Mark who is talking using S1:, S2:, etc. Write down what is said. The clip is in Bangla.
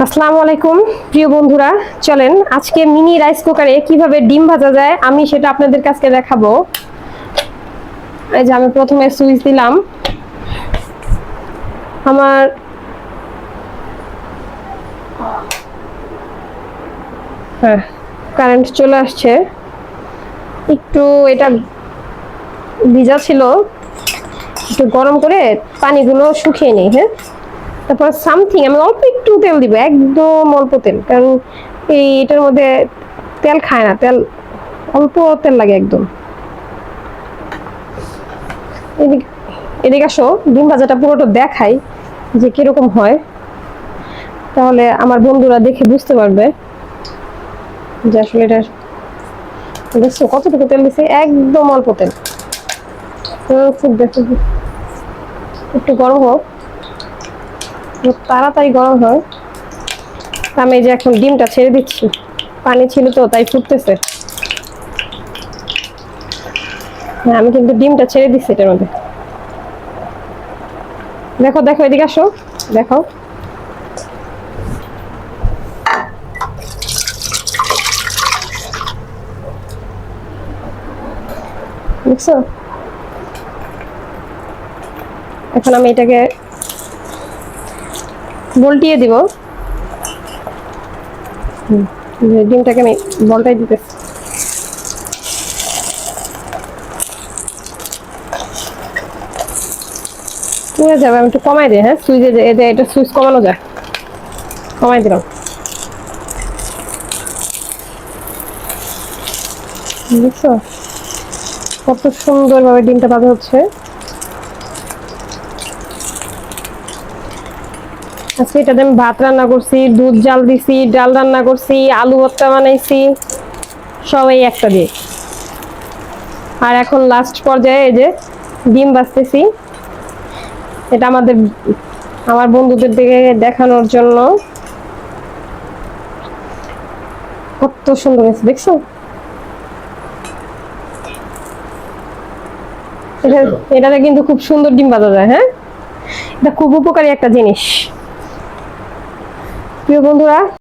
S1: আসসালামু আলাইকুম প্রিয় বন্ধুরা, চলেন আজকে মিনি রাইস কুকারে কিভাবে ডিম ভাজা যায় আমি সেটা আপনাদের কাছে দেখাবো। এই যে আমি প্রথমে সুইচ দিলাম, আমার কারেন্ট চলে আসছে। একটু এটা ভিজা ছিল, একটু গরম করে পানিগুলো শুকিয়ে নিই। তারপর সামথিং আমি অল্প একটু তেল দিব, একদম অল্প তেল, কারণ এটার মধ্যে তেল খায় না, তেল অল্প তেল লাগে একদম। এদিকে আসো, ডিম ভাজাটা পুরোটা দেখাই যে কিরকম হয়, তাহলে আমার বন্ধুরা দেখে বুঝতে পারবে যে আসলে এটা। দেখছো কতটুকু তেল দিছে, একদম অল্প তেল। খুব দেখো, একটু গরম হোক, তাড়াতাড়ি গরম হয়। আমি যে এখন ডিমটা ছেড়ে দিচ্ছি, পানি ছিল তো তাই ফুটতেছে। হ্যাঁ, আমি কিন্তু ডিমটা ছেড়ে দিচ্ছি এটার মধ্যে। দেখো দেখো, এদিকে আসো, দেখো দেখছো। এখন আমি এটাকে বলটিয়ে দিব। ডিমটাকে আমি বলটাই দিতেছি। পুড়ে যাবে, আমি একটু কমাই দিই। হ্যাঁ, সুইচে এটা সুইচ কমানো যায়, কমাই দিলাম। বুঝছো কত সুন্দর ভাবে ডিমটা ভাজা হচ্ছে। আজকে এটাতে আমি ভাত রান্না করছি, দুধ জাল দিছি, ডাল রান্না করছি, আলু ভর্তা বানাইছি, সবাই একটা দিয়ে। আর এখন লাস্ট পর্যায়ে এই যে ডিম ভাজতেছি, এটা আমার বন্ধুদের দিকে দেখানোর জন্য। কত সুন্দর হয়েছে দেখছো। এটাতে কিন্তু খুব সুন্দর ডিম ভাজা যায়। হ্যাঁ, এটা খুব উপকারী একটা জিনিস প্রিয় বন্ধুরা।